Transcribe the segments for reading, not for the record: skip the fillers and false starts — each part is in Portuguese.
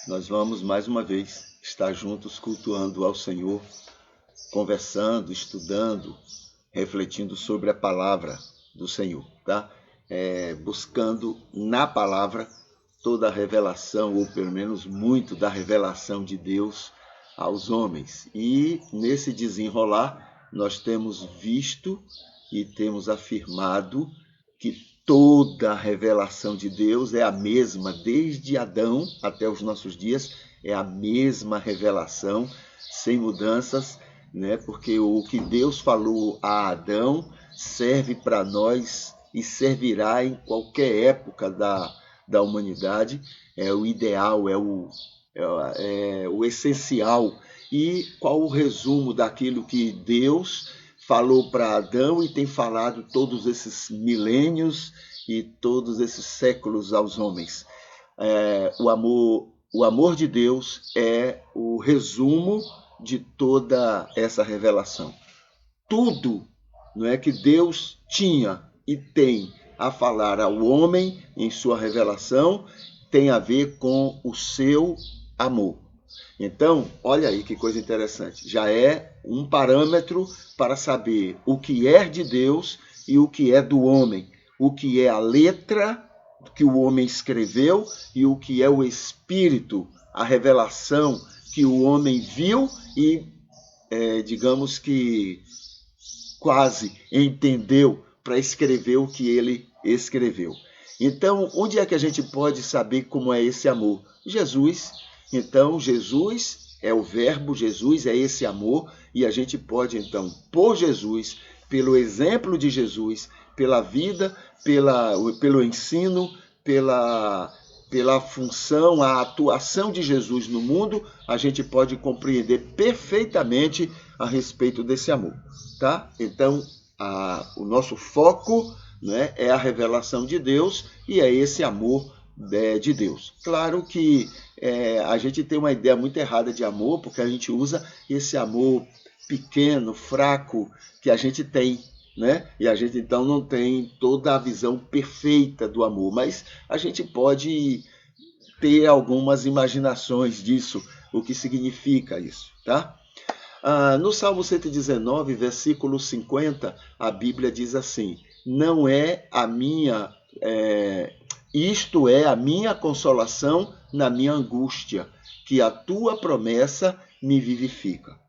Nós vamos mais uma vez estar juntos cultuando ao Senhor, conversando, estudando, refletindo sobre a palavra do Senhor, tá? Buscando na palavra toda a revelação, ou pelo menos muito da revelação de Deus aos homens. E nesse desenrolar, nós temos visto e temos afirmado que toda a revelação de Deus é a mesma, desde Adão até os nossos dias, é a mesma revelação, sem mudanças, né? Porque o que Deus falou a Adão serve para nós e servirá em qualquer época da humanidade. É o ideal, é o essencial. E qual o resumo daquilo que Deus falou para Adão e tem falado todos esses milênios e todos esses séculos aos homens? O amor de Deus é o resumo de toda essa revelação. Tudo, não é, que Deus tinha e tem a falar ao homem em sua revelação tem a ver com o seu amor. Então, olha aí que coisa interessante. Já é um parâmetro para saber o que é de Deus e o que é do homem. O que é a letra que o homem escreveu e o que é o espírito, a revelação que o homem viu e, digamos que, quase entendeu para escrever o que ele escreveu. Então, onde é que a gente pode saber como é esse amor? Jesus. Então, Jesus é o verbo, Jesus é esse amor, e a gente pode, então, por Jesus, pelo exemplo de Jesus, pela vida, pelo ensino, pela função, a atuação de Jesus no mundo, a gente pode compreender perfeitamente a respeito desse amor, tá? Então, o nosso foco, né, é a revelação de Deus e é esse amor de Deus. Claro que a gente tem uma ideia muito errada de amor, porque a gente usa esse amor pequeno, fraco, que a gente tem, né? E a gente então não tem toda a visão perfeita do amor, mas a gente pode ter algumas imaginações disso, o que significa isso, tá? No Salmo 119, versículo 50, a Bíblia diz assim: não é a minha, isto é a minha consolação na minha angústia, que a tua promessa me vivifica.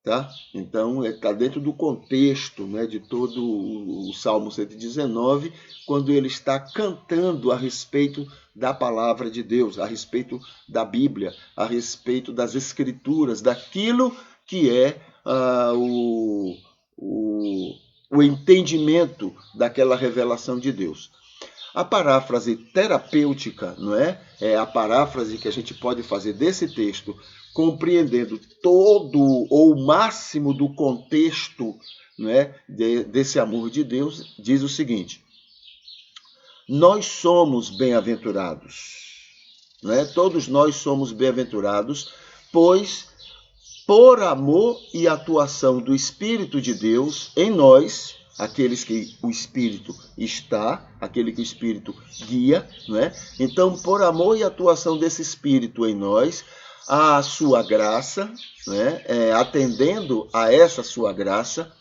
Tá? Então, está dentro do contexto, né, de todo o Salmo 119, quando ele está cantando a respeito da palavra de Deus, a respeito da Bíblia, a respeito das Escrituras, daquilo que é o entendimento daquela revelação de Deus. A paráfrase terapêutica, não é? É a paráfrase que a gente pode fazer desse texto, compreendendo todo ou o máximo do contexto, não é, desse amor de Deus, diz o seguinte: nós somos bem-aventurados, não é? Todos nós somos bem-aventurados, pois por amor e atuação do Espírito de Deus em nós, aqueles que o Espírito está, aquele que o Espírito guia, não é? Então, por amor e atuação desse Espírito em nós, a sua graça, né? Atendendo a essa sua graça,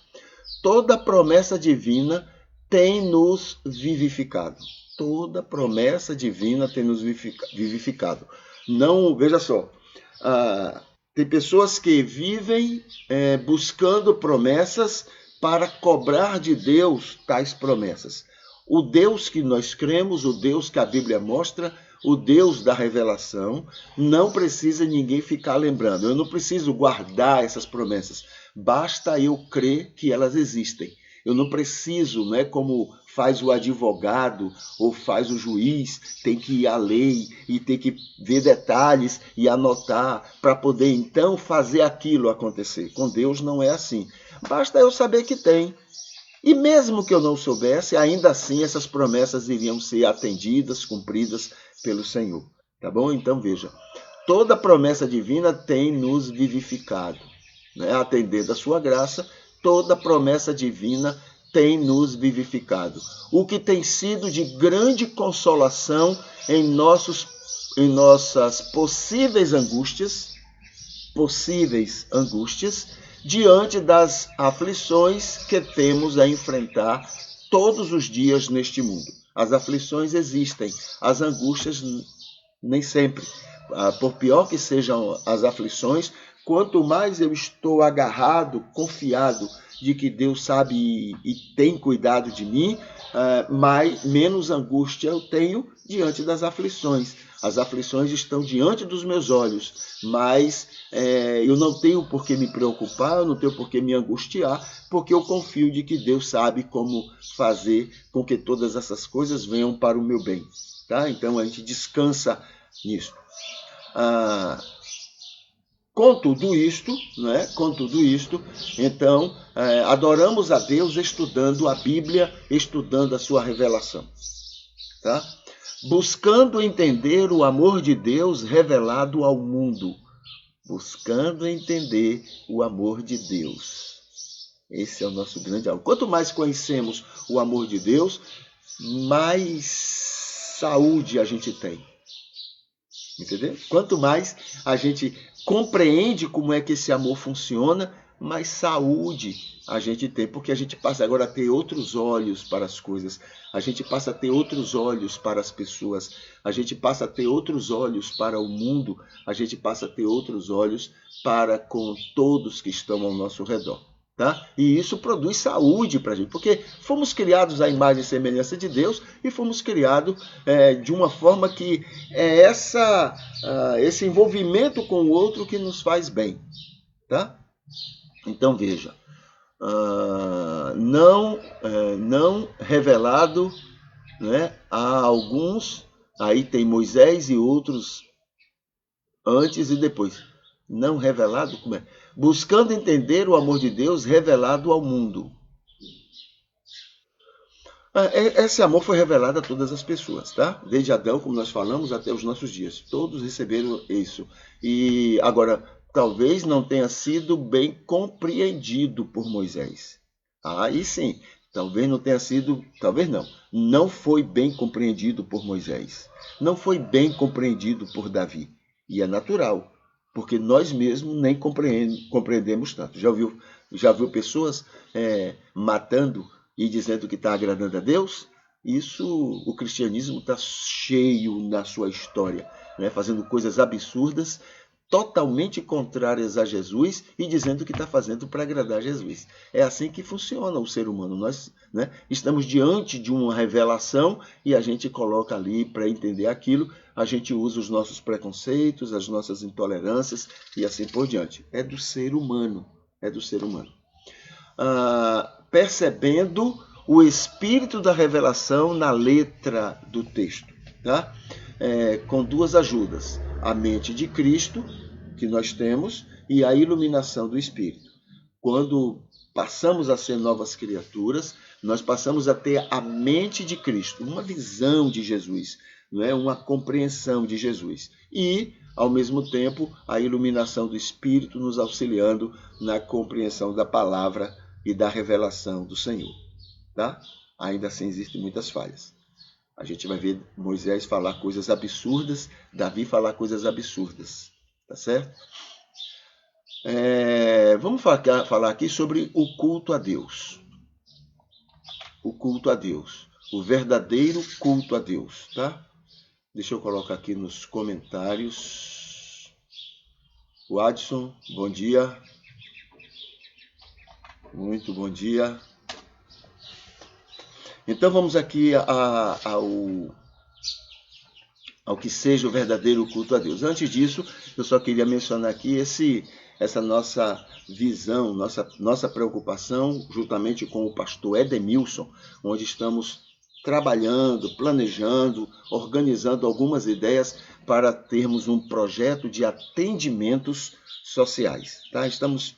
toda promessa divina tem nos vivificado. Toda promessa divina tem nos vivificado. Não, veja só, tem pessoas que vivem buscando promessas para cobrar de Deus tais promessas. O Deus que nós cremos, o Deus que a Bíblia mostra, o Deus da revelação, não precisa ninguém ficar lembrando. Eu não preciso guardar essas promessas. Basta eu crer que elas existem. Eu não preciso, não é como faz o advogado ou faz o juiz, tem que ir à lei e tem que ver detalhes e anotar para poder então fazer aquilo acontecer. Com Deus não é assim. Basta eu saber que tem. E mesmo que eu não soubesse, ainda assim essas promessas iriam ser atendidas, cumpridas pelo Senhor. Tá bom? Então veja, toda promessa divina tem nos vivificado, né? Atendendo a sua graça, toda promessa divina tem nos vivificado. O que tem sido de grande consolação em nossos em nossas possíveis angústias, diante das aflições que temos a enfrentar todos os dias neste mundo. As aflições existem, as angústias nem sempre. Por pior que sejam as aflições, quanto mais eu estou agarrado, confiado de que Deus sabe e tem cuidado de mim, menos angústia eu tenho diante das aflições. As aflições estão diante dos meus olhos, mas eu não tenho por que me preocupar, eu não tenho por que me angustiar, porque eu confio de que Deus sabe como fazer com que todas essas coisas venham para o meu bem. Tá? Então a gente descansa nisso. Com tudo isto, então, adoramos a Deus estudando a Bíblia, estudando a sua revelação. Tá? Buscando entender o amor de Deus revelado ao mundo. Buscando entender o amor de Deus. Esse é o nosso grande alvo. Quanto mais conhecemos o amor de Deus, mais saúde a gente tem. Entendeu? Quanto mais a gente compreende como é que esse amor funciona, mais saúde a gente tem, porque a gente passa agora a ter outros olhos para as coisas, a gente passa a ter outros olhos para as pessoas, a gente passa a ter outros olhos para o mundo, a gente passa a ter outros olhos para com todos que estão ao nosso redor. Tá? E isso produz saúde para a gente, porque fomos criados à imagem e semelhança de Deus e fomos criados de uma forma que é esse envolvimento com o outro que nos faz bem. Tá? Então veja, não revelado, né, a alguns, aí tem Moisés e outros antes e depois. Não revelado, como é? Buscando entender o amor de Deus revelado ao mundo. Esse amor foi revelado a todas as pessoas, tá? Desde Adão, como nós falamos, até os nossos dias. Todos receberam isso. E agora, talvez não tenha sido bem compreendido por Moisés. Aí sim, talvez não tenha sido, talvez não. Não foi bem compreendido por Moisés. Não foi bem compreendido por Davi. E é natural, porque nós mesmos nem compreendemos tanto. Já viu pessoas matando e dizendo que está agradando a Deus? Isso, o cristianismo está cheio na sua história, né? Fazendo coisas absurdas, totalmente contrárias a Jesus e dizendo que está fazendo para agradar a Jesus. É assim que funciona o ser humano. Nós, né, estamos diante de uma revelação e a gente coloca ali para entender aquilo, a gente usa os nossos preconceitos, as nossas intolerâncias e assim por diante. É do ser humano. Percebendo o espírito da revelação na letra do texto, tá? Com duas ajudas: a mente de Cristo, que nós temos, e a iluminação do Espírito. Quando passamos a ser novas criaturas, nós passamos a ter a mente de Cristo, uma visão de Jesus, não é? Uma compreensão de Jesus. E, ao mesmo tempo, a iluminação do Espírito nos auxiliando na compreensão da palavra e da revelação do Senhor. Tá? Ainda assim existem muitas falhas. A gente vai ver Moisés falar coisas absurdas, Davi falar coisas absurdas. Tá certo? Vamos falar aqui sobre o culto a Deus. O culto a Deus. O verdadeiro culto a Deus. Tá? Deixa eu colocar aqui nos comentários. O Adson, bom dia. Muito bom dia. Então vamos aqui ao que seja o verdadeiro culto a Deus. Antes disso, eu só queria mencionar aqui essa nossa visão, nossa preocupação, juntamente com o pastor Edemilson, onde estamos trabalhando, planejando, organizando algumas ideias para termos um projeto de atendimentos sociais. Tá? Estamos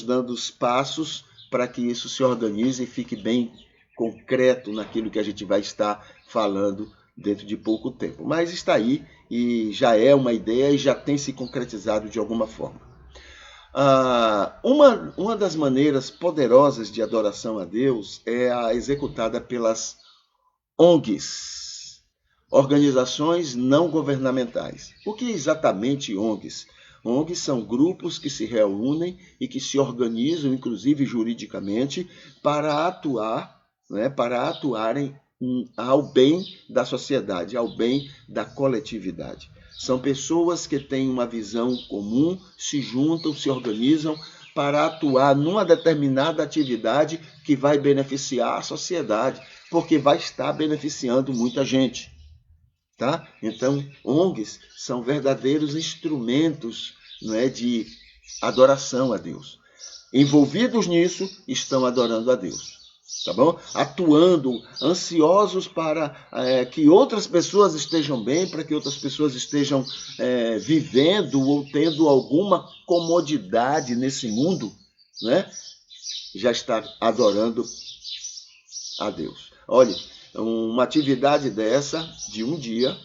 dando os passos para que isso se organize e fique bem concreto naquilo que a gente vai estar falando dentro de pouco tempo. Mas está aí e já é uma ideia e já tem se concretizado de alguma forma. Uma das maneiras poderosas de adoração a Deus é a executada pelas ONGs, organizações não governamentais. O que é exatamente ONGs? ONGs são grupos que se reúnem e que se organizam, inclusive juridicamente, para atuarem ao bem da sociedade, ao bem da coletividade. São pessoas que têm uma visão comum, se juntam, se organizam para atuar numa determinada atividade que vai beneficiar a sociedade, porque vai estar beneficiando muita gente. Tá? Então, ONGs são verdadeiros instrumentos, não é, de adoração a Deus. Envolvidos nisso, estão adorando a Deus. Tá bom? Atuando, ansiosos para que outras pessoas estejam bem, para que outras pessoas estejam vivendo ou tendo alguma comodidade nesse mundo, né? Já está adorando a Deus. Olha, uma atividade dessa, de um dia,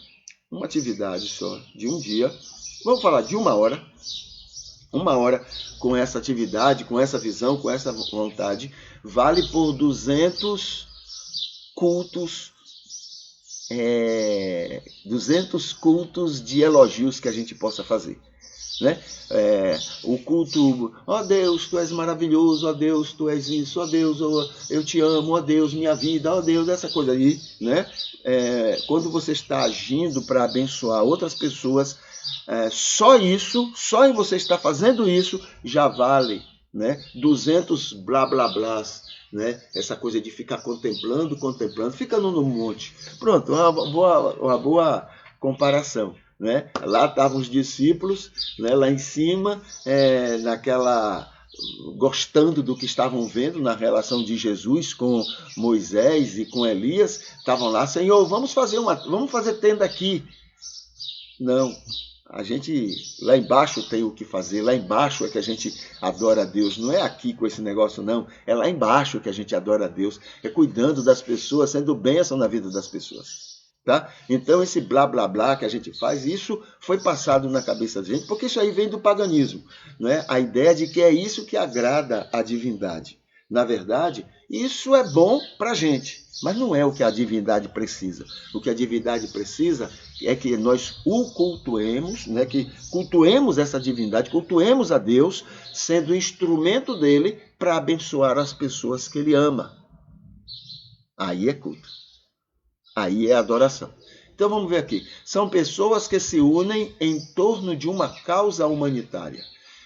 uma atividade só, de um dia, vamos falar de uma hora com essa atividade, com essa visão, com essa vontade, vale por 200 cultos, 200 cultos de elogios que a gente possa fazer. Né? O culto, ó Deus, tu és maravilhoso, ó Deus, tu és isso, ó Deus, eu te amo, ó Deus, minha vida, ó Deus, essa coisa aí, né? Quando você está agindo para abençoar outras pessoas, só isso, só em você estar fazendo isso, já vale, né? 200 blá blá blás, né? Essa coisa de ficar contemplando, ficando no monte. Pronto, uma boa comparação. Né? Lá estavam os discípulos, né? Lá em cima, gostando do que estavam vendo na relação de Jesus com Moisés e com Elias, estavam lá, Senhor, vamos fazer tenda aqui. Não, a gente lá embaixo tem o que fazer, lá embaixo é que a gente adora a Deus, não é aqui com esse negócio não, é lá embaixo que a gente adora a Deus, é cuidando das pessoas, sendo bênção na vida das pessoas. Tá? Então esse blá blá blá que a gente faz, isso foi passado na cabeça da gente, porque isso aí vem do paganismo, né? A ideia de que é isso que agrada a divindade. Na verdade, isso é bom para a gente, mas não é o que a divindade precisa. O que a divindade precisa é que nós o cultuemos, né? Que cultuemos essa divindade, cultuemos a Deus, sendo instrumento dele para abençoar as pessoas que ele ama. Aí é culto. Aí é adoração. Então vamos ver aqui. São pessoas que se unem em torno de uma causa humanitária.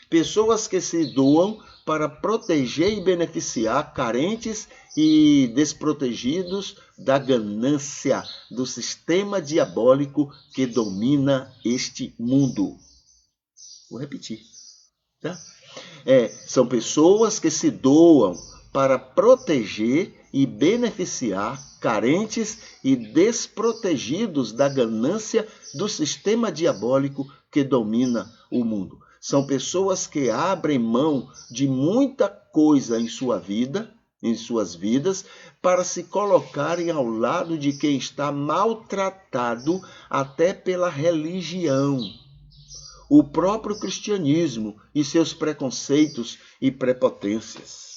Pessoas que se doam para proteger e beneficiar carentes e desprotegidos da ganância do sistema diabólico que domina este mundo. Vou repetir. Tá? São pessoas que se doam para proteger e beneficiar carentes e desprotegidos da ganância do sistema diabólico que domina o mundo. São pessoas que abrem mão de muita coisa em sua vida, em suas vidas, para se colocarem ao lado de quem está maltratado até pela religião. O próprio cristianismo e seus preconceitos e prepotências.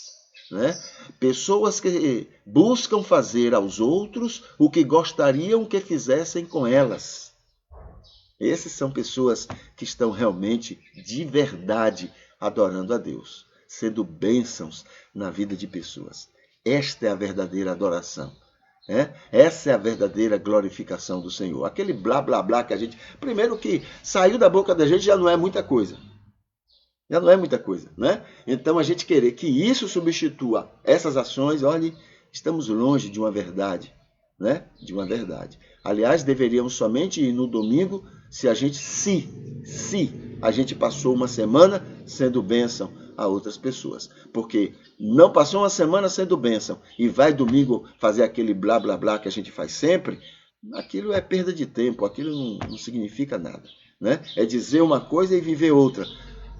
Né? Pessoas que buscam fazer aos outros o que gostariam que fizessem com elas. Essas são pessoas que estão realmente, de verdade, adorando a Deus, sendo bênçãos na vida de pessoas. Esta é a verdadeira adoração. Essa é a verdadeira glorificação do Senhor. Aquele blá blá blá que a gente... Primeiro que saiu da boca da gente já não é muita coisa. Já não é muita coisa, né? Então, a gente querer que isso substitua essas ações, olha, estamos longe de uma verdade, né? De uma verdade. Aliás, deveríamos somente ir no domingo se a gente passou uma semana sendo bênção a outras pessoas. Porque não passou uma semana sendo bênção e vai domingo fazer aquele blá blá blá que a gente faz sempre, aquilo é perda de tempo, aquilo não significa nada, né? É dizer uma coisa e viver outra.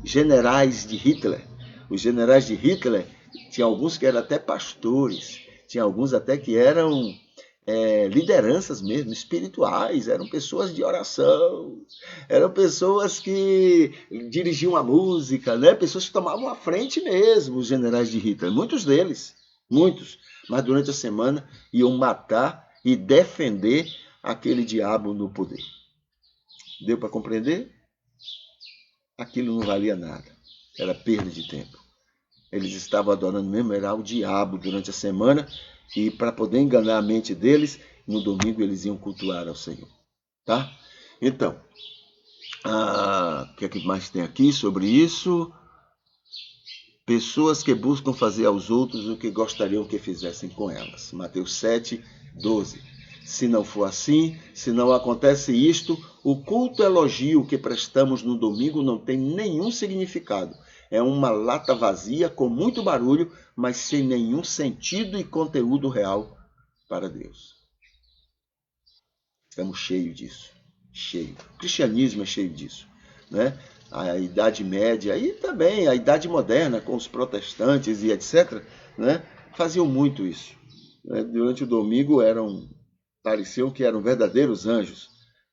Generais de Hitler. Os generais de Hitler, tinha alguns que eram até pastores, tinha alguns até que eram lideranças mesmo, espirituais, eram pessoas de oração, eram pessoas que dirigiam a música, né? Pessoas que tomavam a frente mesmo, os generais de Hitler, muitos deles, muitos, mas durante a semana iam matar e defender aquele diabo no poder. Deu para compreender? Aquilo não valia nada. Era perda de tempo. Eles estavam adorando mesmo, era o diabo durante a semana, e para poder enganar a mente deles, no domingo eles iam cultuar ao Senhor. Tá? Então, o que é que mais tem aqui sobre isso? Pessoas que buscam fazer aos outros o que gostariam que fizessem com elas. Mateus 7, 12. Se não for assim, se não acontece isto, o culto elogio que prestamos no domingo não tem nenhum significado. É uma lata vazia com muito barulho, mas sem nenhum sentido e conteúdo real para Deus. Estamos cheios disso. Cheio. O cristianismo é cheio disso, né? A Idade Média e também a Idade Moderna, com os protestantes e etc., né? Faziam muito isso. Durante o domingo pareciam que eram verdadeiros anjos,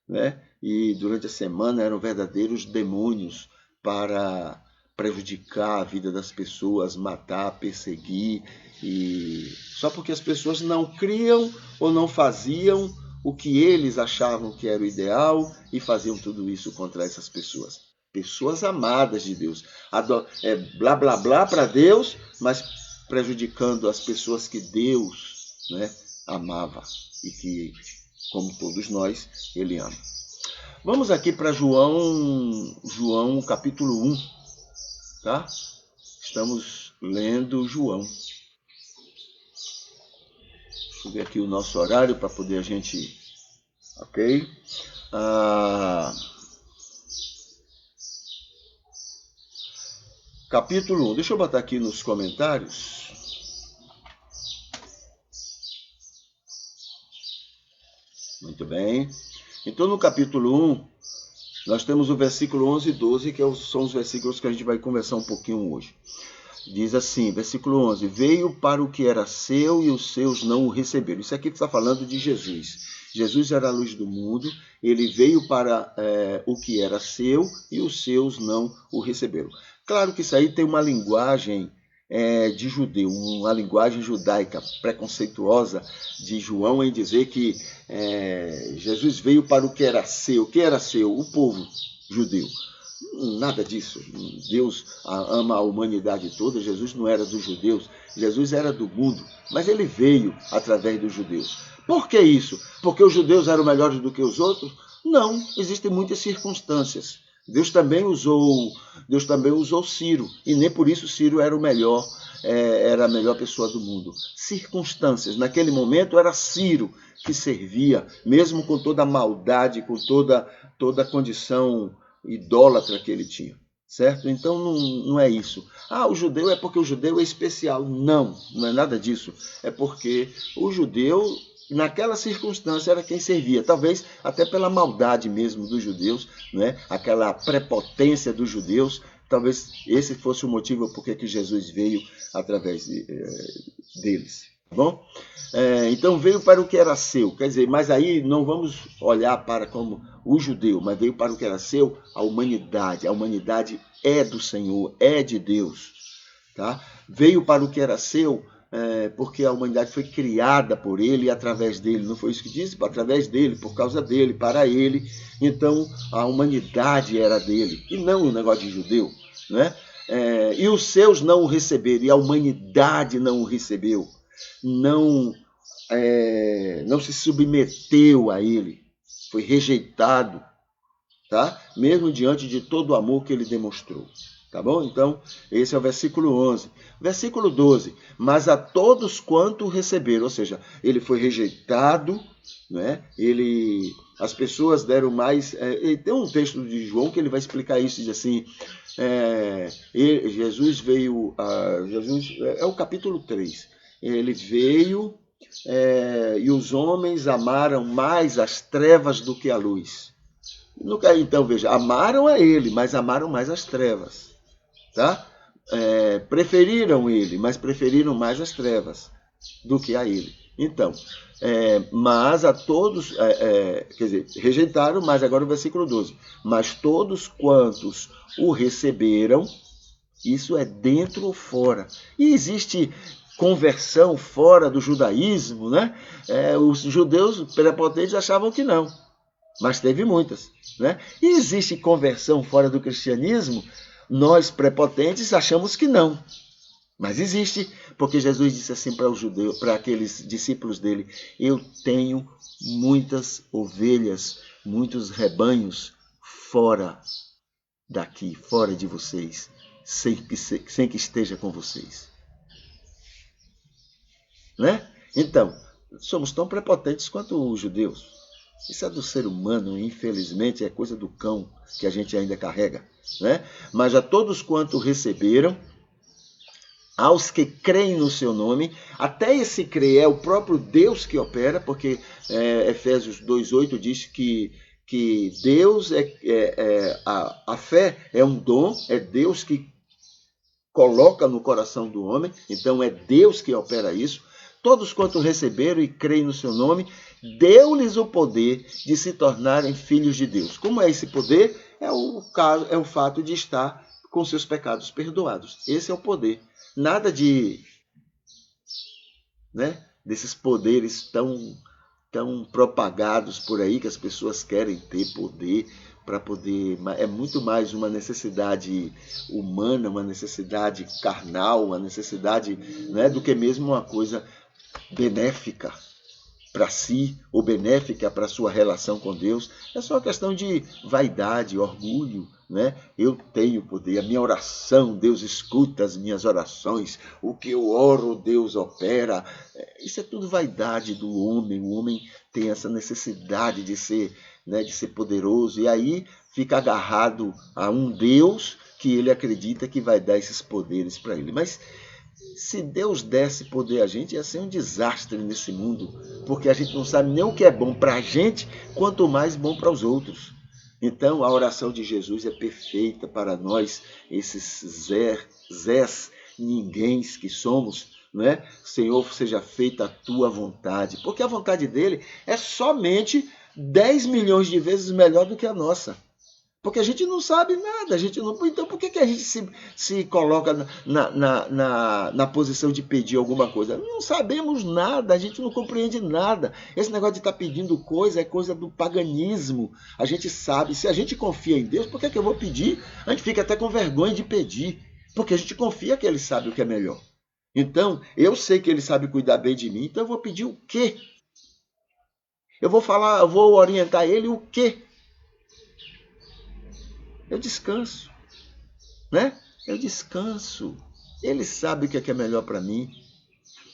né? E durante a semana eram verdadeiros demônios para prejudicar a vida das pessoas, matar, perseguir, e só porque as pessoas não criam ou não faziam o que eles achavam que era o ideal e faziam tudo isso contra essas pessoas. Pessoas amadas de Deus. Blá, blá, blá para Deus, mas prejudicando as pessoas que Deus, né, amava e que, como todos nós, Ele ama. Vamos aqui para João capítulo 1, tá? Estamos lendo João. Deixa eu ver aqui o nosso horário para poder a gente... Ok? Capítulo 1. Deixa eu botar aqui nos comentários. Muito bem. Então, no capítulo 1, nós temos o versículo 11 e 12, que são os versículos que a gente vai conversar um pouquinho hoje. Diz assim, versículo 11, veio para o que era seu e os seus não o receberam. Isso aqui está falando de Jesus. Jesus era a luz do mundo, ele veio para o que era seu e os seus não o receberam. Claro que isso aí tem uma linguagem de judeu, uma linguagem judaica preconceituosa de João em dizer que Jesus veio para o que era seu. O que era seu? O povo judeu. Nada disso. Deus ama a humanidade toda. Jesus não era dos judeus, Jesus era do mundo, mas ele veio através dos judeus. Por que isso? Porque os judeus eram melhores do que os outros? Não, existem muitas circunstâncias. Deus também usou Ciro, e nem por isso Ciro era era a melhor pessoa do mundo. Circunstâncias. Naquele momento era Ciro que servia, mesmo com toda a maldade, com toda a condição idólatra que ele tinha, certo? Então não é isso. O judeu é porque o judeu é especial. Não é nada disso. É porque o judeu, naquela circunstância, era quem servia. Talvez até pela maldade mesmo dos judeus, né? Aquela prepotência dos judeus. Talvez esse fosse o motivo por que Jesus veio através deles. Bom? Então veio para o que era seu, quer dizer, mas aí não vamos olhar para como o judeu, mas veio para o que era seu, a humanidade. A humanidade é do Senhor, é de Deus, tá? Veio para o que era seu, porque a humanidade foi criada por ele e através dele. Não foi isso que disse? Através dele, por causa dele, para ele. Então a humanidade era dele e não o negócio de judeu, né? E os seus não o receberam, e a humanidade não o recebeu. Não se submeteu a ele, foi rejeitado, tá? Mesmo diante de todo o amor que ele demonstrou, tá bom? Então, esse é o versículo 11. Versículo 12, mas a todos quanto receberam, ou seja, ele foi rejeitado, né? As pessoas deram mais... tem um texto de João que ele vai explicar isso, diz assim, Jesus veio... Jesus é o capítulo 3. Ele veio e os homens amaram mais as trevas do que a luz. Então, veja, amaram a ele, mas amaram mais as trevas. Tá? Preferiram ele, mas preferiram mais as trevas do que a ele. Então, mas a todos, quer dizer, rejeitaram, mas agora o versículo 12. Mas todos quantos o receberam, isso é dentro ou fora. E existe conversão fora do judaísmo, né? Os judeus prepotentes achavam que não, mas teve muitas, né? E existe conversão fora do cristianismo? Nós prepotentes achamos que não, mas existe, porque Jesus disse assim para os judeus, para aqueles discípulos dele: eu tenho muitas ovelhas, muitos rebanhos fora daqui, fora de vocês, sem que esteja com vocês. Né? Então, somos tão prepotentes quanto os judeus. Isso é do ser humano, infelizmente, é coisa do cão que a gente ainda carrega. Né? Mas a todos quanto receberam, aos que creem no seu nome, até esse crer é o próprio Deus que opera, porque Efésios 2,8 diz que Deus a fé é um dom, é Deus que coloca no coração do homem, então é Deus que opera isso. Todos quanto receberam e creem no seu nome, deu-lhes o poder de se tornarem filhos de Deus. Como é esse poder? É o fato de estar com seus pecados perdoados. Esse é o poder. Nada desses poderes tão propagados por aí, que as pessoas querem ter poder para poder. É muito mais uma necessidade humana, uma necessidade carnal, uma necessidade, do que mesmo uma coisa benéfica para si ou benéfica para a sua relação com Deus. É só uma questão de vaidade, orgulho. Eu tenho poder, a minha oração, Deus escuta as minhas orações, o que eu oro, Deus opera. Isso é tudo vaidade do homem. O homem tem essa necessidade de ser poderoso, e aí fica agarrado a um Deus que ele acredita que vai dar esses poderes para ele. Mas se Deus desse poder a gente, ia ser um desastre nesse mundo, porque a gente não sabe nem o que é bom para a gente, quanto mais bom para os outros. Então, a oração de Jesus é perfeita para nós, esses zés, ninguéms que somos, Senhor, seja feita a tua vontade, porque a vontade dele é somente 10 milhões de vezes melhor do que a nossa. Porque a gente não sabe nada, então por que a gente se coloca na posição de pedir alguma coisa? Não sabemos nada, a gente não compreende nada. Esse negócio de estar pedindo coisa é coisa do paganismo. A gente sabe, se a gente confia em Deus, por que eu vou pedir? A gente fica até com vergonha de pedir, porque a gente confia que ele sabe o que é melhor. Então, eu sei que ele sabe cuidar bem de mim, então eu vou pedir o quê? Eu vou orientar ele o quê? Eu descanso, Eu descanso. Ele sabe o que é melhor para mim.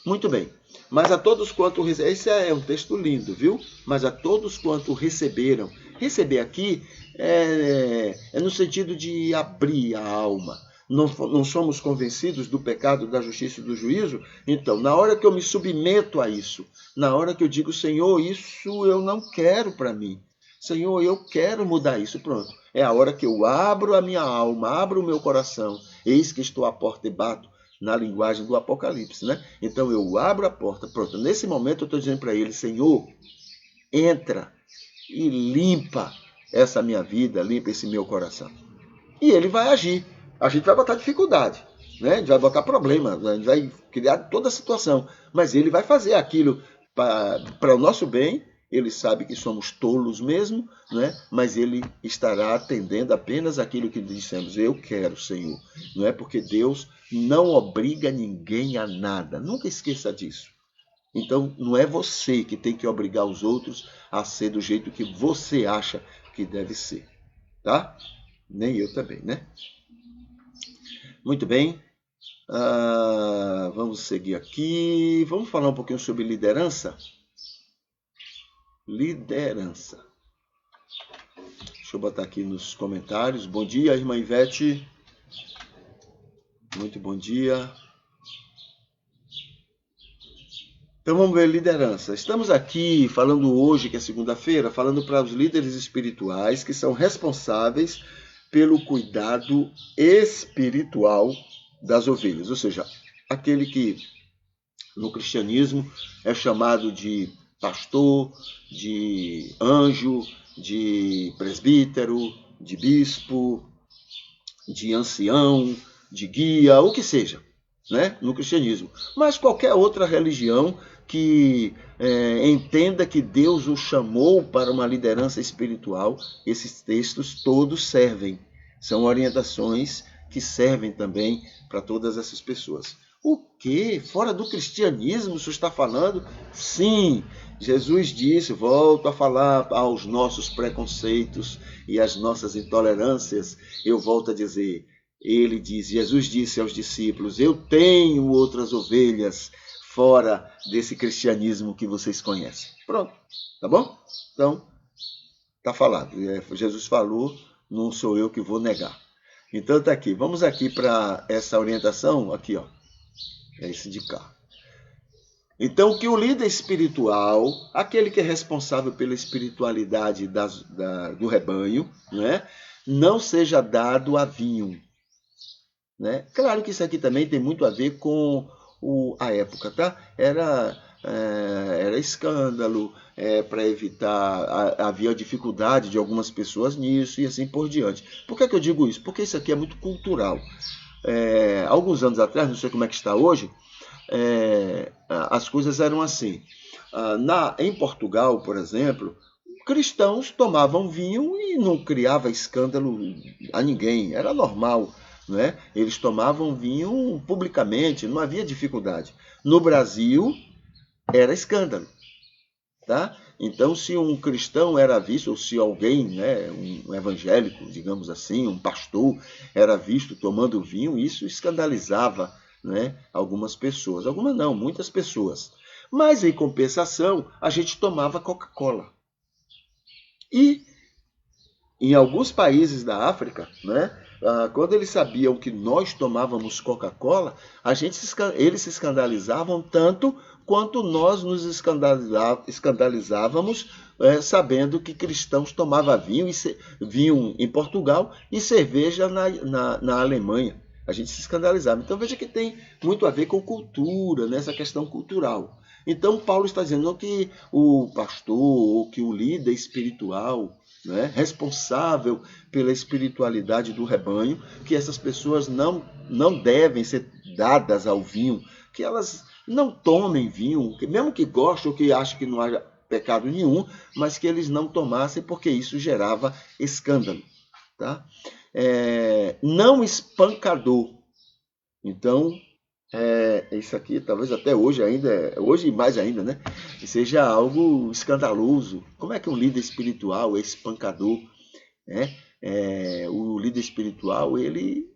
Muito bem. Mas a todos quanto receberam, esse é um texto lindo, viu? Mas a todos quanto receberam. Receber aqui é no sentido de abrir a alma. Não somos convencidos do pecado, da justiça e do juízo? Então, na hora que eu me submeto a isso, na hora que eu digo, Senhor, isso eu não quero para mim. Senhor, eu quero mudar isso. Pronto. É a hora que eu abro a minha alma, abro o meu coração. Eis que estou à porta e bato, na linguagem do Apocalipse. Então eu abro a porta. Pronto. Nesse momento eu estou dizendo para ele, Senhor, entra e limpa essa minha vida, limpa esse meu coração. E ele vai agir. A gente vai botar dificuldade, a gente vai botar problema, a gente vai criar toda a situação. Mas ele vai fazer aquilo para o nosso bem. Ele sabe que somos tolos mesmo, mas ele estará atendendo apenas aquilo que dissemos. Eu quero, Senhor. Não é porque Deus não obriga ninguém a nada. Nunca esqueça disso. Então, não é você que tem que obrigar os outros a ser do jeito que você acha que deve ser. Tá? Nem eu também, Muito bem. Vamos seguir aqui. Vamos falar um pouquinho sobre liderança? Liderança. Deixa eu botar aqui nos comentários. Bom dia, irmã Ivete. Muito bom dia. Então vamos ver liderança. Estamos aqui falando hoje, que é segunda-feira, falando para os líderes espirituais que são responsáveis pelo cuidado espiritual das ovelhas. Ou seja, aquele que no cristianismo é chamado de pastor, de anjo, de presbítero, de bispo, de ancião, de guia, o que seja. né, no cristianismo. Mas qualquer outra religião que entenda que Deus o chamou para uma liderança espiritual, esses textos todos servem. São orientações que servem também para todas essas pessoas. O quê? Fora do cristianismo o senhor está falando? Sim, Jesus disse, volto a falar aos nossos preconceitos e às nossas intolerâncias, eu volto a dizer, Jesus disse aos discípulos, eu tenho outras ovelhas fora desse cristianismo que vocês conhecem. Pronto, tá bom? Então, tá falado. Jesus falou, não sou eu que vou negar. Então tá aqui, vamos aqui para essa orientação, aqui ó, é esse de cá. Então, que o líder espiritual, aquele que é responsável pela espiritualidade do rebanho, né, não seja dado a vinho. Né? Claro que isso aqui também tem muito a ver com a época, tá? Era escândalo, para evitar, havia dificuldade de algumas pessoas nisso e assim por diante. Por que eu digo isso? Porque isso aqui é muito cultural. Alguns anos atrás, não sei como é que está hoje, as coisas eram assim. Em Portugal, por exemplo, cristãos tomavam vinho e não criava escândalo a ninguém, era normal. Né? Eles tomavam vinho publicamente, não havia dificuldade. No Brasil, era escândalo. Tá? Então, se um cristão era visto, ou se alguém, né, um evangélico, digamos assim, um pastor, era visto tomando vinho, isso escandalizava, né, algumas pessoas. Algumas não, muitas pessoas. Mas, em compensação, a gente tomava Coca-Cola. E, em alguns países da África, né, quando eles sabiam que nós tomávamos Coca-Cola, eles se escandalizavam tanto quanto nós nos escandalizávamos sabendo que cristãos tomavam vinho em Portugal e cerveja na Alemanha. A gente se escandalizava. Então veja que tem muito a ver com cultura, nessa questão cultural. Então Paulo está dizendo que o pastor, ou que o líder espiritual, né, responsável pela espiritualidade do rebanho, que essas pessoas não devem ser dadas ao vinho, que elas não tomem vinho, mesmo que gostem ou que achem que não haja pecado nenhum, mas que eles não tomassem porque isso gerava escândalo. Tá? Não espancador. Então, isso aqui talvez até hoje ainda, hoje mais ainda, né? Seja algo escandaloso. Como é que um líder espiritual é espancador? Né? O líder espiritual, ele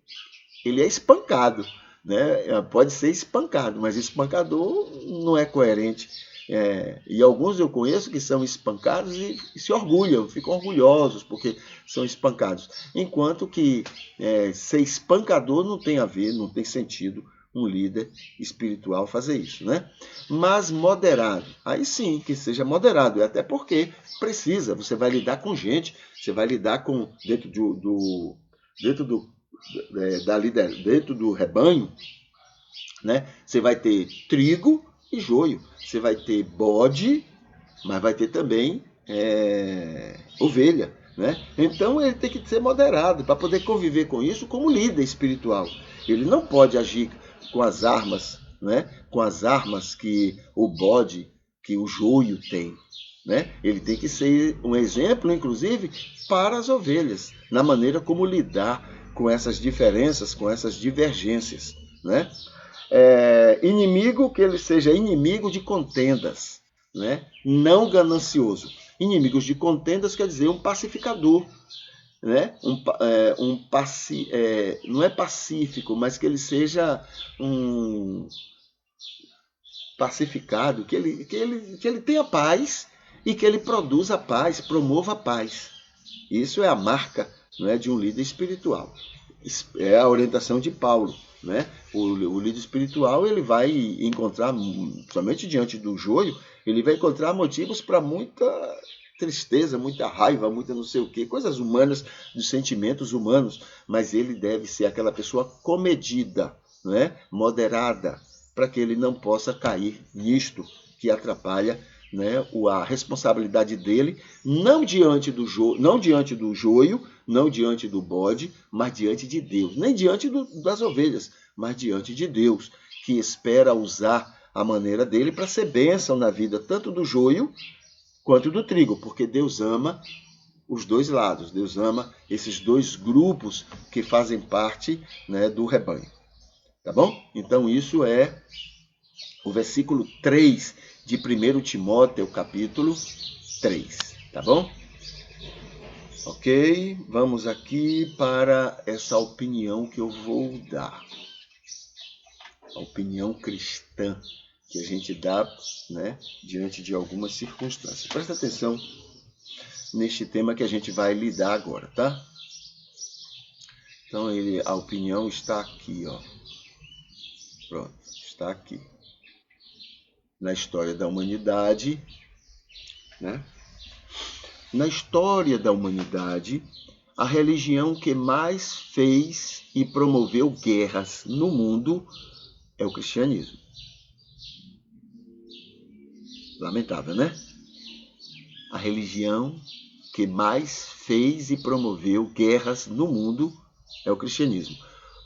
é espancado. Né? Pode ser espancado, mas espancador não é coerente. E alguns eu conheço que são espancados e se orgulham, ficam orgulhosos porque são espancados. Enquanto que ser espancador não tem a ver, não tem sentido um líder espiritual fazer isso, né? Mas moderado, aí sim, que seja moderado, até porque precisa, você vai lidar com gente, você vai lidar com dentro do rebanho, né? Você vai ter trigo e joio, você vai ter bode, mas vai ter também ovelha, né? Então ele tem que ser moderado para poder conviver com isso como líder espiritual. Ele não pode agir com as armas, né? Com as armas que o bode, que o joio tem. Né? Ele tem que ser um exemplo, inclusive, para as ovelhas, na maneira como lidar com essas diferenças, com essas divergências. Né? Inimigo, que ele seja inimigo de contendas, né? Não ganancioso. Inimigos de contendas quer dizer um pacificador. Né? Não é pacífico, mas que ele seja um pacificado, que ele tenha paz e que ele produza paz, promova a paz. Isso é a marca, né, de um líder espiritual. É a orientação de Paulo. Né? O líder espiritual ele vai encontrar, somente diante do joio, ele vai encontrar motivos para muita tristeza, muita raiva, muita não sei o quê, coisas humanas, dos sentimentos humanos, mas ele deve ser aquela pessoa comedida, né? Moderada, para que ele não possa cair nisto que atrapalha, né, a responsabilidade dele, não diante do joio, não diante do bode, mas diante de Deus, nem diante das ovelhas, mas diante de Deus, que espera usar a maneira dele para ser bênção na vida tanto do joio quanto do trigo, porque Deus ama os dois lados, Deus ama esses dois grupos que fazem parte, né, do rebanho. Tá bom? Então isso é o versículo 3 de 1 Timóteo, capítulo 3. Tá bom? Ok, vamos aqui para essa opinião que eu vou dar. A opinião cristã que a gente dá, né, diante de algumas circunstâncias. Presta atenção neste tema que a gente vai lidar agora, tá? Então, a opinião está aqui, ó. Pronto, está aqui. Na história da humanidade, né? Na história da humanidade, a religião que mais fez e promoveu guerras no mundo é o cristianismo. Lamentável, né? A religião que mais fez e promoveu guerras no mundo é o cristianismo.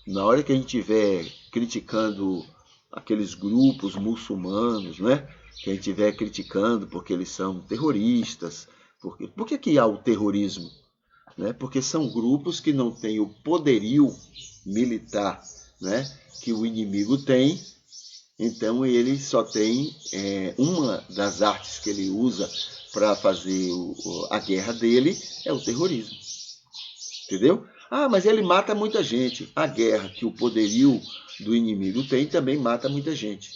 Na hora que a gente estiver criticando aqueles grupos muçulmanos, né? Que a gente estiver criticando porque eles são terroristas. Por que há o terrorismo? Né? Porque são grupos que não têm o poderio militar, né, que o inimigo tem. Então ele só tem uma das artes que ele usa para fazer a guerra dele é o terrorismo. Entendeu? Ah, mas ele mata muita gente. A guerra que o poderio do inimigo tem também mata muita gente.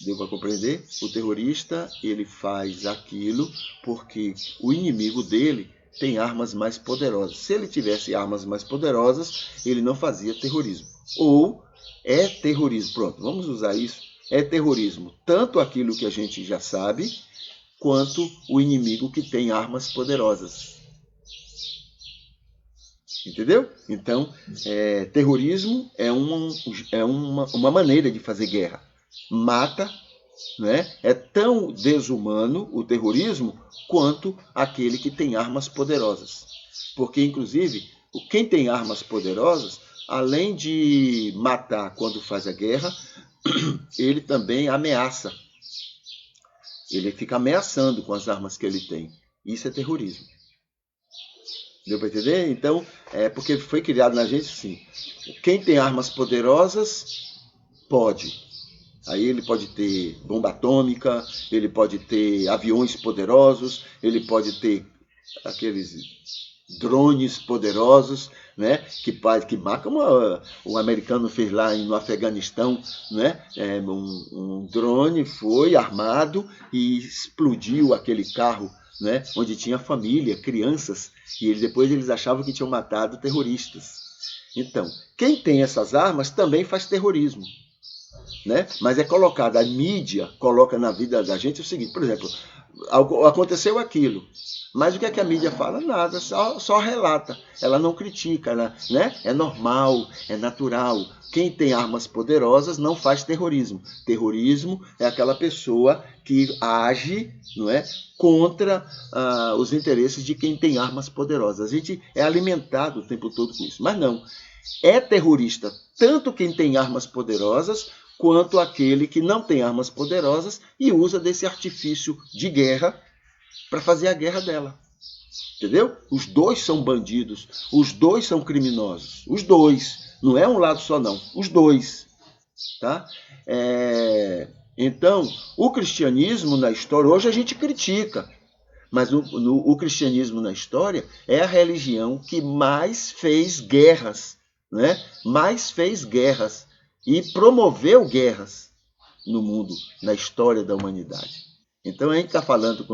Deu para compreender? O terrorista, ele faz aquilo porque o inimigo dele tem armas mais poderosas. Se ele tivesse armas mais poderosas, ele não fazia terrorismo. Ou é terrorismo. Pronto, vamos usar isso. É terrorismo tanto aquilo que a gente já sabe, quanto o inimigo que tem armas poderosas. Entendeu? Então, terrorismo é uma maneira de fazer guerra. Mata, né? É tão desumano o terrorismo quanto aquele que tem armas poderosas. Porque, inclusive, quem tem armas poderosas, além de matar quando faz a guerra, ele também ameaça. Ele fica ameaçando com as armas que ele tem. Isso é terrorismo. Deu para entender? Então, porque foi criado na gente assim. Quem tem armas poderosas, pode. Aí ele pode ter bomba atômica, ele pode ter aviões poderosos, ele pode ter aqueles drones poderosos, né? Que como o americano fez lá no Afeganistão, né? Um drone foi armado e explodiu aquele carro, né? Onde tinha família, crianças, e depois eles achavam que tinham matado terroristas. Então, quem tem essas armas também faz terrorismo. Né? Mas é colocado, a mídia coloca na vida da gente o seguinte, por exemplo, aconteceu aquilo, mas o que é que a mídia fala? Nada, só relata, ela não critica, né? É normal, é natural. Quem tem armas poderosas não faz terrorismo. Terrorismo é aquela pessoa que age, não é, contra os interesses de quem tem armas poderosas. A gente é alimentado o tempo todo com isso, mas não. É terrorista tanto quem tem armas poderosas quanto aquele que não tem armas poderosas e usa desse artifício de guerra para fazer a guerra dela. Entendeu? Os dois são bandidos, os dois são criminosos, os dois. Não é um lado só não, os dois. Tá? Então, o cristianismo na história, hoje a gente critica, mas o cristianismo na história é a religião que mais fez guerras, né? Mais fez guerras e promoveu guerras no mundo, na história da humanidade. Então a gente está falando,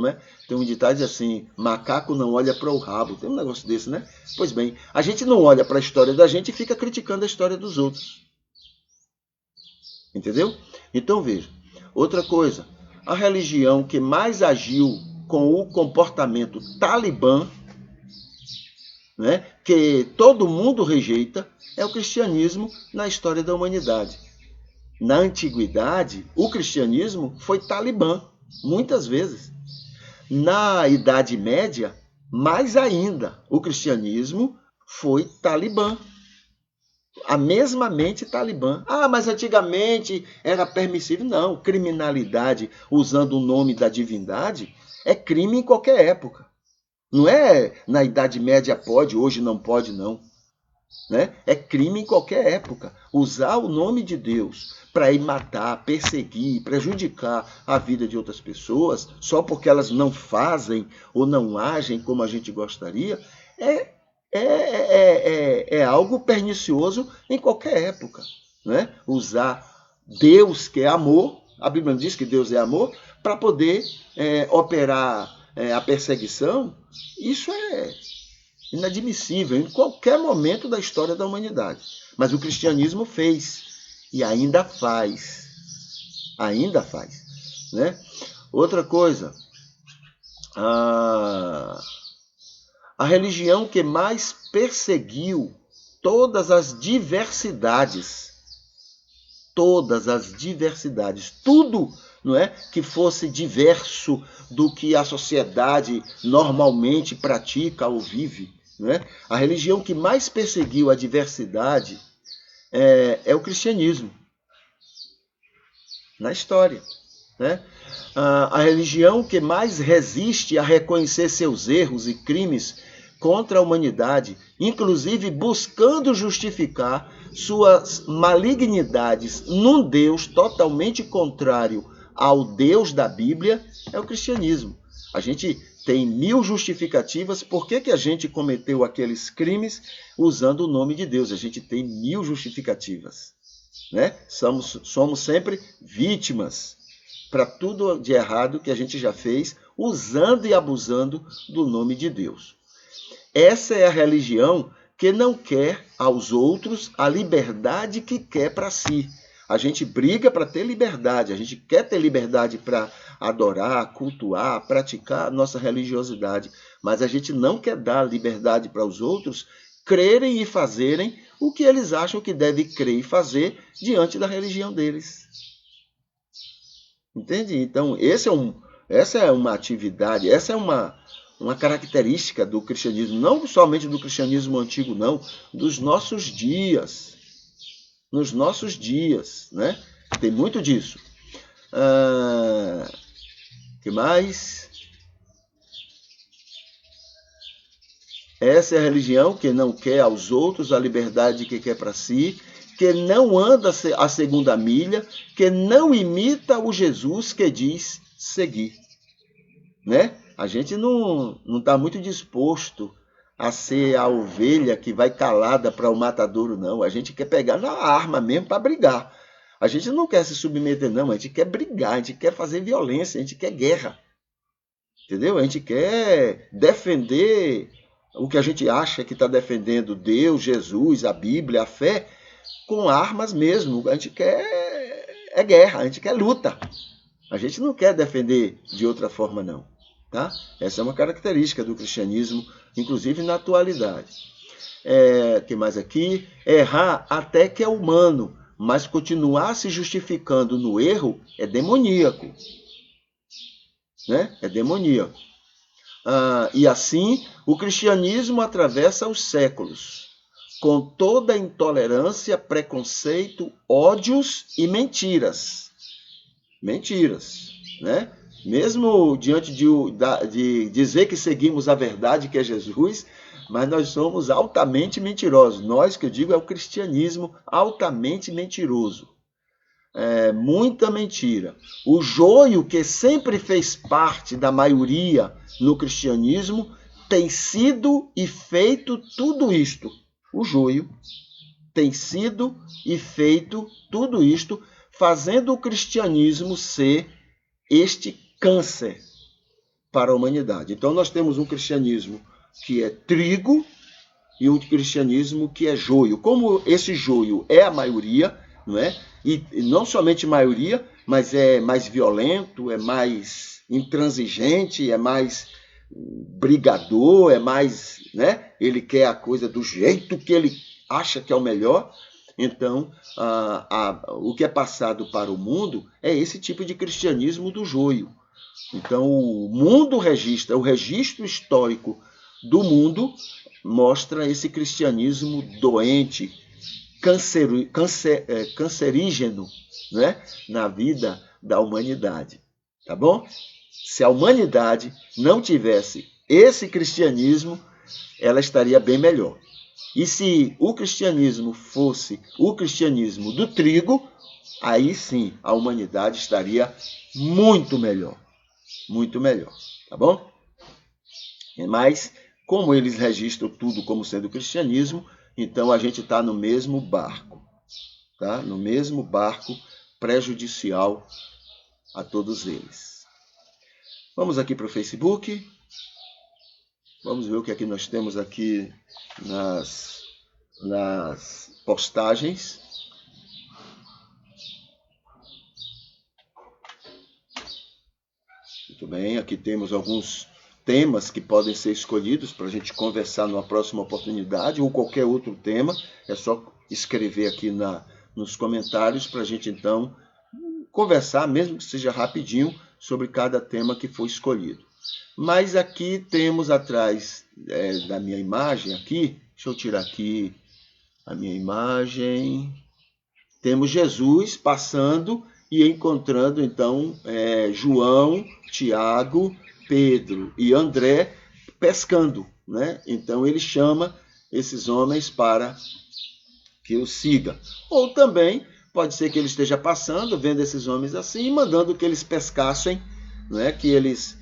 tem um ditado assim, macaco não olha para o rabo, tem um negócio desse, né? Pois bem, a gente não olha para a história da gente e fica criticando a história dos outros. Entendeu? Então veja, outra coisa, a religião que mais agiu com o comportamento talibã, né, que todo mundo rejeita, é o cristianismo na história da humanidade. Na antiguidade, o cristianismo foi talibã, muitas vezes. Na Idade Média, mais ainda, o cristianismo foi talibã. A mesma mente talibã. Ah, mas antigamente era permissível. Não, criminalidade usando o nome da divindade é crime em qualquer época. Não é na Idade Média pode, hoje não pode, não. Né? É crime em qualquer época. Usar o nome de Deus para ir matar, perseguir, prejudicar a vida de outras pessoas, só porque elas não fazem ou não agem como a gente gostaria, é algo pernicioso em qualquer época. Né? Usar Deus, que é amor, a Bíblia diz que Deus é amor, para poder operar a perseguição, isso é inadmissível em qualquer momento da história da humanidade. Mas o cristianismo fez e ainda faz. Ainda faz. Né? Outra coisa, a religião que mais perseguiu todas as diversidades, tudo, não é, que fosse diverso do que a sociedade normalmente pratica ou vive. Não é? A religião que mais perseguiu a diversidade é o cristianismo na história. Né? A religião que mais resiste a reconhecer seus erros e crimes contra a humanidade, inclusive buscando justificar suas malignidades num Deus totalmente contrário ao Deus da Bíblia, é o cristianismo. A gente tem 1000 justificativas por que a gente cometeu aqueles crimes usando o nome de Deus. A gente tem 1000 justificativas. Né? Somos sempre vítimas para tudo de errado que a gente já fez, usando e abusando do nome de Deus. Essa é a religião que não quer aos outros a liberdade que quer para si. A gente briga para ter liberdade, a gente quer ter liberdade para adorar, cultuar, praticar a nossa religiosidade, mas a gente não quer dar liberdade para os outros crerem e fazerem o que eles acham que devem crer e fazer diante da religião deles. Entende? Então, essa é uma atividade, essa é uma característica do cristianismo, não somente do cristianismo antigo, não, dos nossos dias. Nos nossos dias, né? Tem muito disso. Que mais? Essa é a religião que não quer aos outros a liberdade que quer para si, que não anda a segunda milha, que não imita o Jesus que diz seguir. Né? A gente não está muito disposto a ser a ovelha que vai calada para o matadouro, não. A gente quer pegar na arma mesmo para brigar. A gente não quer se submeter, não. A gente quer brigar, a gente quer fazer violência, a gente quer guerra. Entendeu? A gente quer defender o que a gente acha que está defendendo Deus, Jesus, a Bíblia, a fé, com armas mesmo. A gente quer guerra, a gente quer luta. A gente não quer defender de outra forma, não. Tá? Essa é uma característica do cristianismo, inclusive na atualidade. Que mais aqui? Errar até que é humano, mas continuar se justificando no erro é demoníaco. Né? É demoníaco. E assim, o cristianismo atravessa os séculos, com toda a intolerância, preconceito, ódios e mentiras. Mentiras, né? Mesmo diante de dizer que seguimos a verdade, que é Jesus, mas nós somos altamente mentirosos. Nós, que eu digo, é o cristianismo altamente mentiroso. Muita mentira. O joio, que sempre fez parte da maioria no cristianismo, tem sido e feito tudo isto. O joio tem sido e feito tudo isto, fazendo o cristianismo ser este câncer para a humanidade. Então nós temos um cristianismo que é trigo e um cristianismo que é joio. Como esse joio é a maioria, não é? E não somente maioria, mas é mais violento, é mais intransigente, é mais brigador, é mais, né? Ele quer a coisa do jeito que ele acha que é o melhor. Então, o que é passado para o mundo é esse tipo de cristianismo do joio. Então, o mundo registra, o registro histórico do mundo mostra esse cristianismo doente, cancerígeno, né, na vida da humanidade. Tá bom? Se a humanidade não tivesse esse cristianismo, ela estaria bem melhor. E se o cristianismo fosse o cristianismo do trigo, aí sim a humanidade estaria muito melhor. Muito melhor. Tá bom? Mas, como eles registram tudo como sendo cristianismo, então a gente está no mesmo barco. Tá? No mesmo barco prejudicial a todos eles. Vamos aqui para o Facebook. Vamos ver o que é que nós temos aqui nas postagens. Muito bem, aqui temos alguns temas que podem ser escolhidos para a gente conversar numa próxima oportunidade, ou qualquer outro tema. É só escrever aqui nos comentários para a gente, então, conversar, mesmo que seja rapidinho, sobre cada tema que for escolhido. Mas aqui temos atrás da minha imagem, aqui, deixa eu tirar aqui a minha imagem, temos Jesus passando e encontrando, então, João, Tiago, Pedro e André pescando, né? Então ele chama esses homens para que o siga. Ou também pode ser que ele esteja passando, vendo esses homens assim, e mandando que eles pescassem, né? Que eles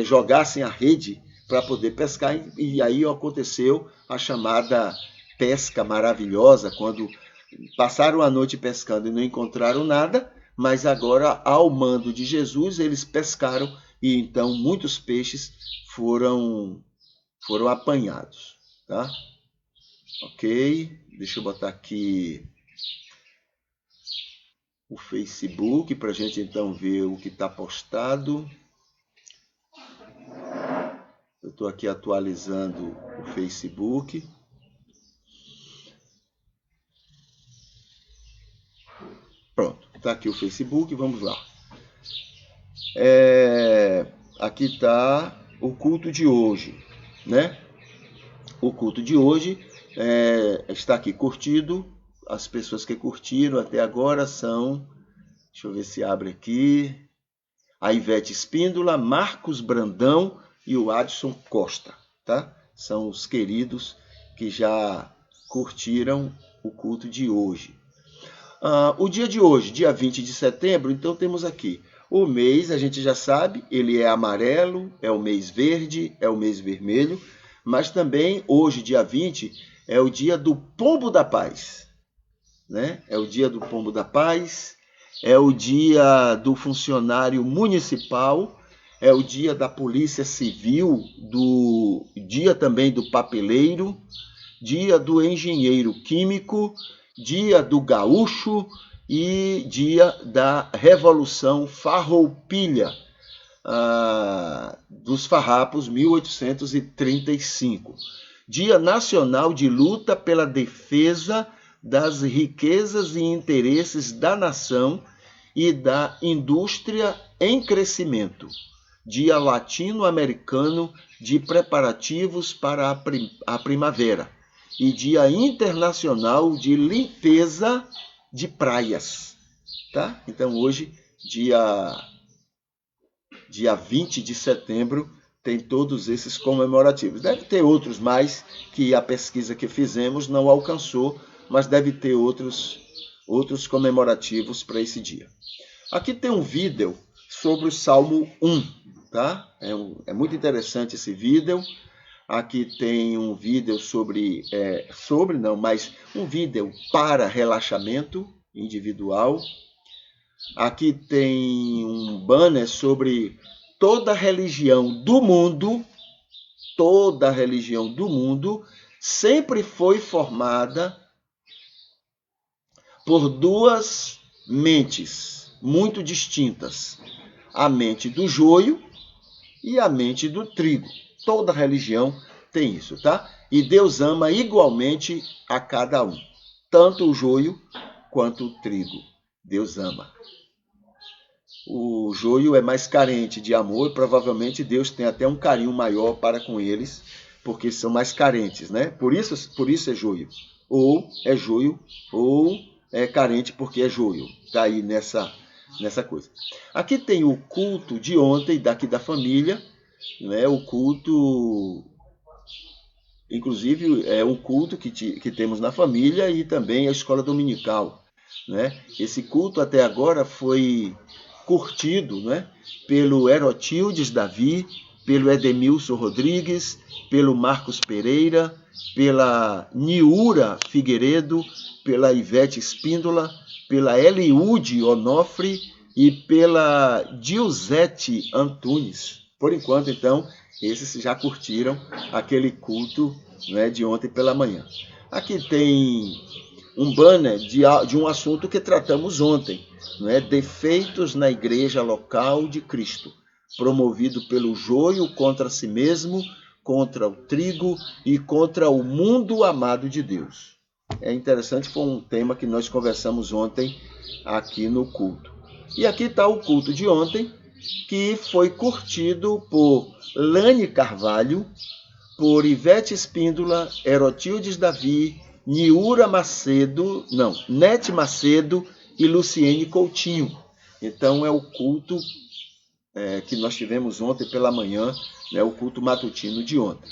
jogassem a rede para poder pescar. E aí aconteceu a chamada pesca maravilhosa, quando passaram a noite pescando e não encontraram nada, mas agora, ao mando de Jesus, eles pescaram e então muitos peixes foram apanhados. Tá? Ok, deixa eu botar aqui o Facebook para a gente então ver o que está postado. Eu estou aqui atualizando o Facebook. Pronto, está aqui o Facebook, vamos lá. Aqui está o culto de hoje, né? O culto de hoje está aqui curtido. As pessoas que curtiram até agora são, deixa eu ver se abre aqui, a Ivete Espíndola, Marcos Brandão e o Adson Costa, tá? São os queridos que já curtiram o culto de hoje. O dia de hoje, dia 20 de setembro, então temos aqui o mês, a gente já sabe, ele é amarelo, é o mês verde, é o mês vermelho, mas também hoje, dia 20, é o dia do Pombo da Paz, né? É o dia do Pombo da Paz, é o dia do funcionário municipal, é o dia da Polícia Civil, dia também do papeleiro, dia do engenheiro químico, dia do gaúcho e dia da Revolução Farroupilha, dos farrapos, 1835. Dia Nacional de Luta pela Defesa das Riquezas e Interesses da Nação e da Indústria em Crescimento. Dia Latino-Americano de Preparativos para a Primavera. E Dia Internacional de Limpeza de Praias. Tá? Então, hoje, dia 20 de setembro, tem todos esses comemorativos. Deve ter outros mais que a pesquisa que fizemos não alcançou, mas deve ter outros comemorativos para esse dia. Aqui tem um vídeo sobre o Salmo 1. Tá? É muito interessante esse vídeo. Aqui tem um vídeo um vídeo para relaxamento individual. Aqui tem um banner sobre toda religião do mundo sempre foi formada por duas mentes muito distintas: a mente do joio e a mente do trigo. Toda religião tem isso, tá? E Deus ama igualmente a cada um, tanto o joio quanto o trigo. Deus ama. O joio é mais carente de amor, provavelmente Deus tem até um carinho maior para com eles, porque são mais carentes, né? Por isso é joio. Ou é joio, ou é carente porque é joio. Está aí nessa coisa. Aqui tem o culto de ontem, daqui da família, né? O culto, inclusive, é um culto que temos na família e também a escola dominical, né? Esse culto até agora foi curtido, né? Pelo Herotildes Davi, pelo Edemilson Rodrigues, pelo Marcos Pereira, pela Niura Figueiredo, pela Ivete Espíndola, pela Eliude Onofre e pela Dilzete Antunes. Por enquanto, então, esses já curtiram aquele culto, né, de ontem pela manhã. Aqui tem um banner de um assunto que tratamos ontem, né, defeitos na igreja local de Cristo, promovido pelo joio contra si mesmo, contra o trigo e contra o mundo amado de Deus. É interessante, foi um tema que nós conversamos ontem aqui no culto. E aqui está o culto de ontem, que foi curtido por Lane Carvalho, por Ivete Espíndola, Herotildes Davi, Nete Macedo e Luciene Coutinho. Então é o culto que nós tivemos ontem pela manhã, né, o culto matutino de ontem.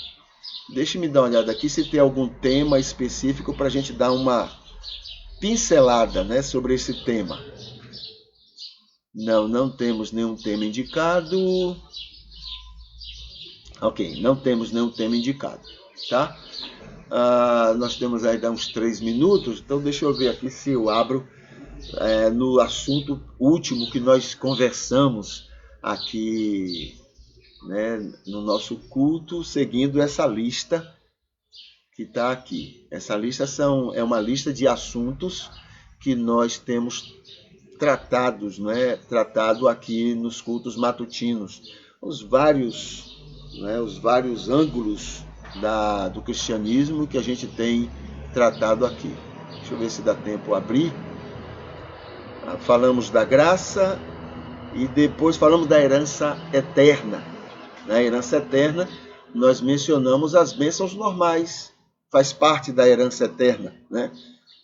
Deixe-me dar uma olhada aqui se tem algum tema específico para a gente dar uma pincelada, né, sobre esse tema. Não temos nenhum tema indicado. Ok, não temos nenhum tema indicado, tá? Nós temos ainda uns 3 minutos, então deixa eu ver aqui se eu abro no assunto último que nós conversamos aqui, né, no nosso culto, seguindo essa lista que está aqui. Essa lista é uma lista de assuntos que nós temos tratado aqui nos cultos matutinos, os vários ângulos do cristianismo que a gente tem tratado aqui. Deixa eu ver se dá tempo abrir. Falamos da graça e depois falamos da herança eterna. Na herança eterna, nós mencionamos as bênçãos normais, faz parte da herança eterna, né?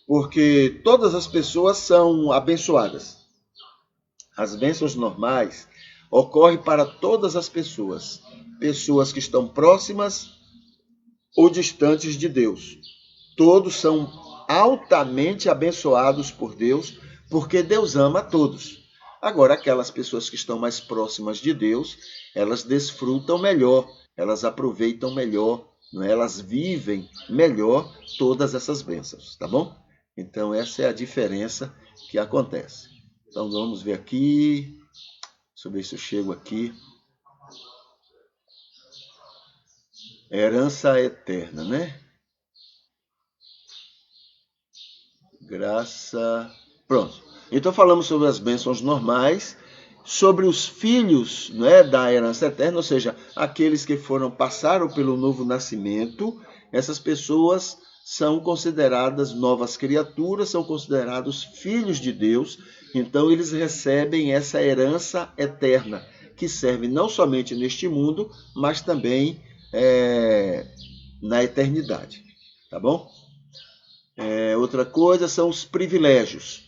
Porque todas as pessoas são abençoadas. As bênçãos normais ocorrem para todas as pessoas que estão próximas ou distantes de Deus. Todos são altamente abençoados por Deus, porque Deus ama a todos. Agora, aquelas pessoas que estão mais próximas de Deus, elas desfrutam melhor, elas aproveitam melhor, né? Elas vivem melhor todas essas bênçãos, tá bom? Então, essa é a diferença que acontece. Então, vamos ver aqui. Deixa eu ver se eu chego aqui. Herança eterna, né? Graça. Pronto. Então falamos sobre as bênçãos normais, sobre os filhos, né, da herança eterna, ou seja, aqueles que passaram pelo novo nascimento. Essas pessoas são consideradas novas criaturas, são considerados filhos de Deus. Então eles recebem essa herança eterna, que serve não somente neste mundo, mas também na eternidade, tá bom? Outra coisa são os privilégios.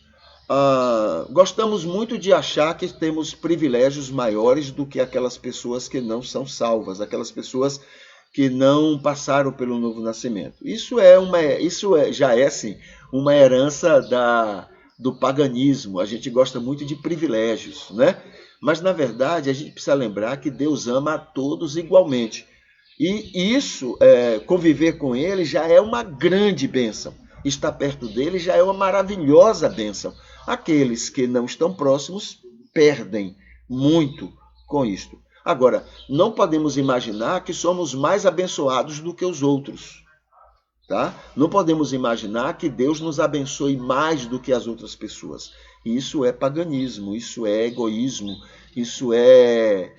Gostamos muito de achar que temos privilégios maiores do que aquelas pessoas que não são salvas, aquelas pessoas que não passaram pelo novo nascimento. Isso já é sim, uma herança do paganismo. A gente gosta muito de privilégios, né? Mas, na verdade, a gente precisa lembrar que Deus ama a todos igualmente. E isso, conviver com ele já é uma grande bênção. Estar perto dele já é uma maravilhosa bênção. Aqueles que não estão próximos perdem muito com isto. Agora, não podemos imaginar que somos mais abençoados do que os outros. Tá? Não podemos imaginar que Deus nos abençoe mais do que as outras pessoas. Isso é paganismo, isso é egoísmo, isso é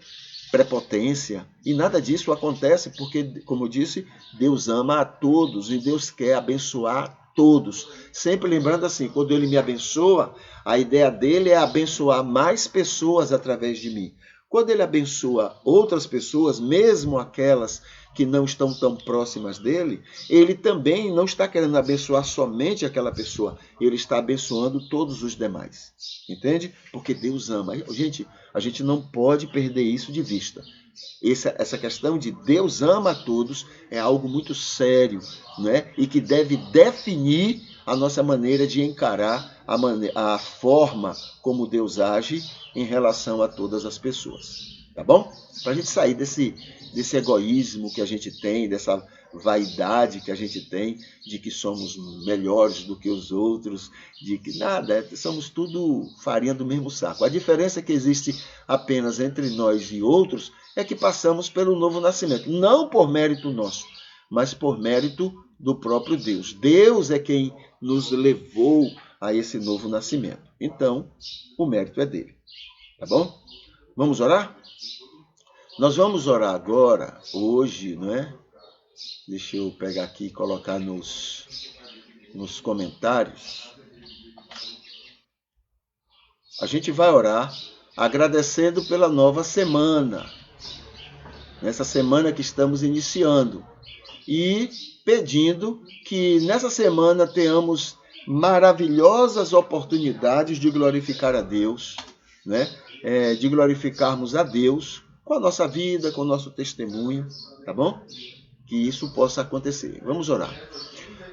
prepotência. E nada disso acontece porque, como eu disse, Deus ama a todos e Deus quer abençoar todos. Sempre lembrando assim, quando ele me abençoa, a ideia dele é abençoar mais pessoas através de mim. Quando ele abençoa outras pessoas, mesmo aquelas que não estão tão próximas dele, ele também não está querendo abençoar somente aquela pessoa, ele está abençoando todos os demais. Entende? Porque Deus ama. Gente, a gente não pode perder isso de vista. Essa questão de Deus ama a todos é algo muito sério, né? E que deve definir a nossa maneira de encarar a forma como Deus age em relação a todas as pessoas. Tá bom? Para a gente sair desse egoísmo que a gente tem, dessa vaidade que a gente tem, de que somos melhores do que os outros, de que nada, somos tudo farinha do mesmo saco. A diferença que existe apenas entre nós e outros é que passamos pelo novo nascimento, não por mérito nosso, mas por mérito do próprio Deus. Deus é quem nos levou a esse novo nascimento. Então, o mérito é dele. Tá bom? Vamos orar? Nós vamos orar agora, hoje, não é? Deixa eu pegar aqui e colocar nos comentários. A gente vai orar agradecendo pela nova semana, nessa semana que estamos iniciando, e pedindo que nessa semana tenhamos maravilhosas oportunidades de glorificar a Deus, né? De glorificarmos a Deus com a nossa vida, com o nosso testemunho, tá bom? Que isso possa acontecer. Vamos orar.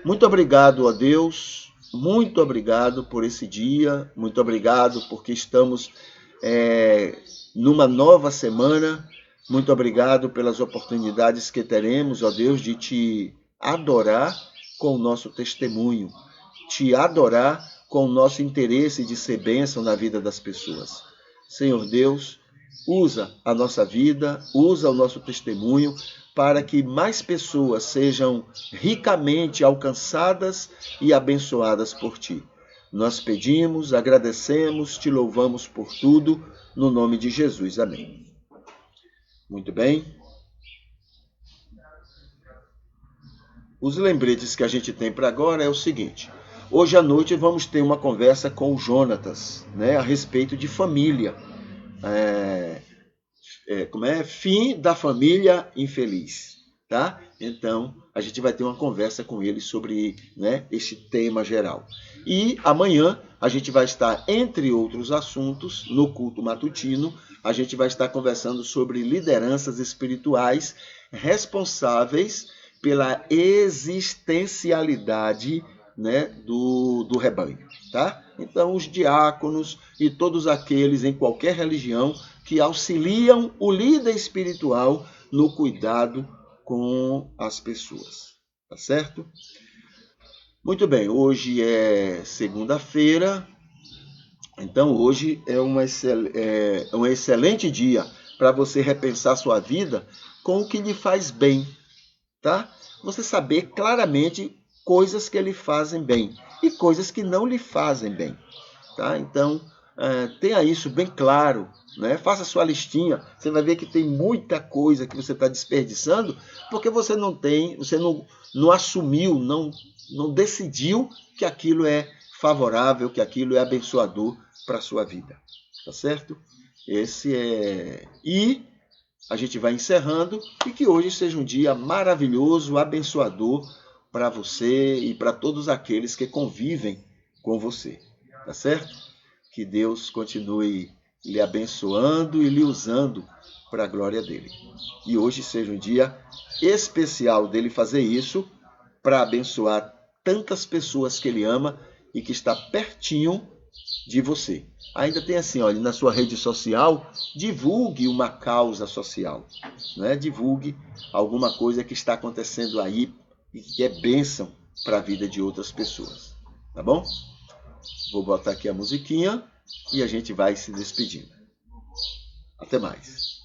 Muito obrigado a Deus, muito obrigado por esse dia, muito obrigado porque estamos numa nova semana, muito obrigado pelas oportunidades que teremos, ó Deus, de te adorar com o nosso testemunho, te adorar com o nosso interesse de ser bênção na vida das pessoas. Senhor Deus, usa a nossa vida, usa o nosso testemunho para que mais pessoas sejam ricamente alcançadas e abençoadas por Ti. Nós pedimos, agradecemos, Te louvamos por tudo, no nome de Jesus. Amém. Muito bem. Os lembretes que a gente tem para agora é o seguinte. Hoje à noite vamos ter uma conversa com o Jonatas, né, a respeito de família. Fim da família infeliz, tá? Então, a gente vai ter uma conversa com ele sobre, né, este tema geral. E amanhã a gente vai estar, entre outros assuntos, no culto matutino, a gente vai estar conversando sobre lideranças espirituais responsáveis pela existencialidade, né, do rebanho, tá? Então, os diáconos e todos aqueles em qualquer religião que auxiliam o líder espiritual no cuidado com as pessoas, tá certo? Muito bem, hoje é segunda-feira, então hoje é um excelente dia para você repensar sua vida com o que lhe faz bem, tá? Você saber claramente coisas que lhe fazem bem e coisas que não lhe fazem bem, tá? Então, tenha isso bem claro, né? Faça sua listinha, você vai ver que tem muita coisa que você está desperdiçando porque você não assumiu, não decidiu que aquilo é favorável, que aquilo é abençoador para a sua vida, tá certo? E a gente vai encerrando e que hoje seja um dia maravilhoso, abençoador para você e para todos aqueles que convivem com você, tá certo? Que Deus continue lhe abençoando e lhe usando para a glória dele. E hoje seja um dia especial dele fazer isso para abençoar tantas pessoas que ele ama e que está pertinho de você. Ainda tem assim, olha, na sua rede social, divulgue uma causa social, né? Divulgue alguma coisa que está acontecendo aí e que é bênção para a vida de outras pessoas, tá bom? Vou botar aqui a musiquinha e a gente vai se despedindo. Até mais.